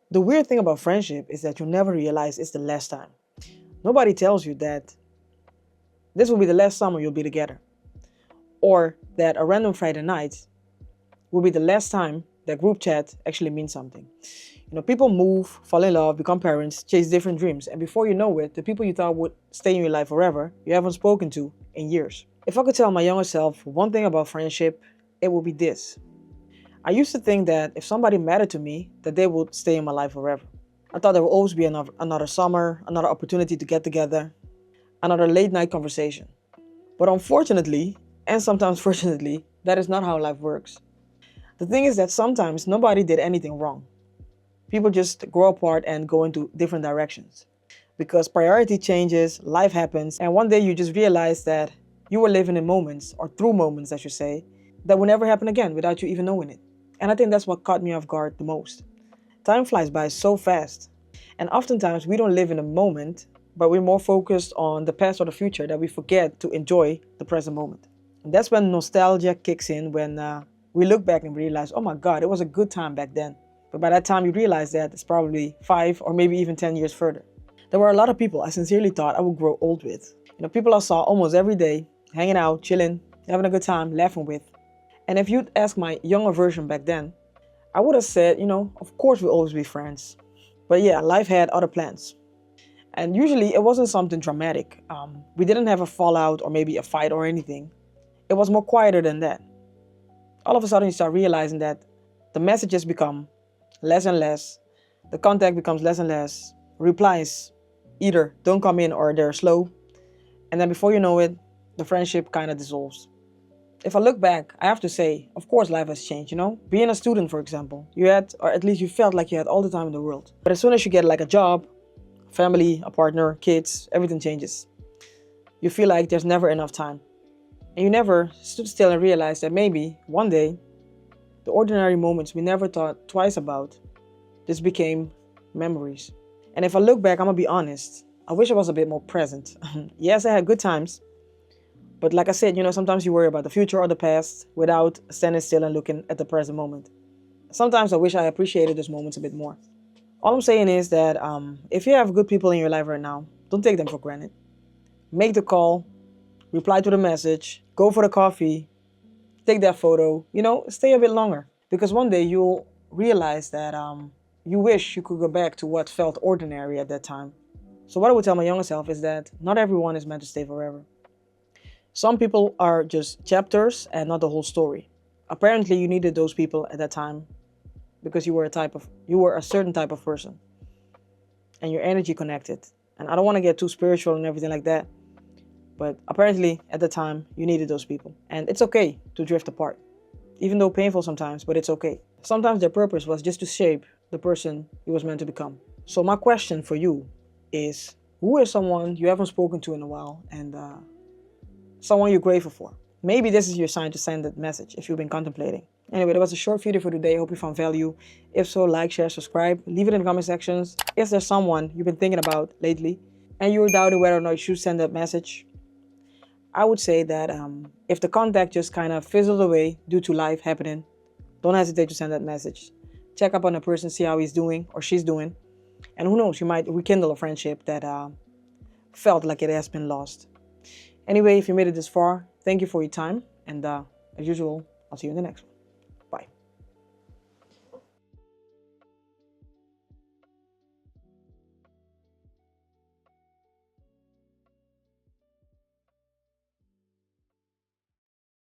The weird thing about friendship is that you'll never realize it's the last time. Nobody tells you that this will be the last summer you'll be together, or that a random Friday night will be the last time that group chat actually means something. People move, fall in love, become parents, chase different dreams, and before you know it, the people you thought would stay in your life forever, you haven't spoken to in years. If I could tell my younger self one thing about friendship, it would be this. I used to think that if somebody mattered to me, that they would stay in my life forever. I thought there would always be another summer, another opportunity to get together, another late night conversation. But unfortunately, and sometimes fortunately, that is not how life works. The thing is that sometimes nobody did anything wrong. People just grow apart and go into different directions. Because priority changes, life happens, and one day you just realize that you were living in moments, or through moments, I should say, that will never happen again without you even knowing it. And I think that's what caught me off guard the most. Time flies by so fast, and oftentimes we don't live in a moment, but we're more focused on the past or the future that we forget to enjoy the present moment. And that's when nostalgia kicks in, when we look back and realize, oh my God, it was a good time back then. But by that time you realize that it's probably 5 or maybe even 10 years further. There were a lot of people I sincerely thought I would grow old with. People I saw almost every day, hanging out, chilling, having a good time, laughing with. And if you'd ask my younger version back then, I would have said, of course we'll always be friends. But yeah, life had other plans. And usually it wasn't something dramatic. We didn't have a fallout or maybe a fight or anything. It was more quieter than that. All of a sudden you start realizing that the messages become less and less. The contact becomes less and less. Replies either don't come in or they're slow. And then before you know it, the friendship kind of dissolves. If I look back, I have to say, of course life has changed, Being a student, for example, you had, or at least you felt like you had all the time in the world. But as soon as you get like a job, family, a partner, kids, everything changes. You feel like there's never enough time. And you never stood still and realized that maybe one day, the ordinary moments we never thought twice about just became memories. And if I look back, I'm gonna be honest, I wish I was a bit more present. Yes, I had good times. But like I said, sometimes you worry about the future or the past without standing still and looking at the present moment. Sometimes I wish I appreciated those moments a bit more. All I'm saying is that if you have good people in your life right now, don't take them for granted. Make the call, reply to the message, go for the coffee, take that photo, stay a bit longer. Because one day you'll realize that you wish you could go back to what felt ordinary at that time. So what I would tell my younger self is that not everyone is meant to stay forever. Some people are just chapters and not the whole story. Apparently you needed those people at that time because you were a certain type of person and your energy connected. And I don't want to get too spiritual and everything like that, but apparently at the time you needed those people. And it's okay to drift apart, even though painful sometimes, but it's okay. Sometimes their purpose was just to shape the person you was meant to become. So my question for you is, who is someone you haven't spoken to in a while and someone you're grateful for? Maybe this is your sign to send that message if you've been contemplating. Anyway, that was a short video for today. I hope you found value. If so, like, share, subscribe. Leave it in the comment sections. Is there someone you've been thinking about lately and you're doubting whether or not you should send that message? I would say that if the contact just kind of fizzled away due to life happening, don't hesitate to send that message. Check up on the person, see how he's doing or she's doing. And who knows, you might rekindle a friendship that felt like it has been lost. Anyway, if you made it this far, thank you for your time. And as usual, I'll see you in the next one.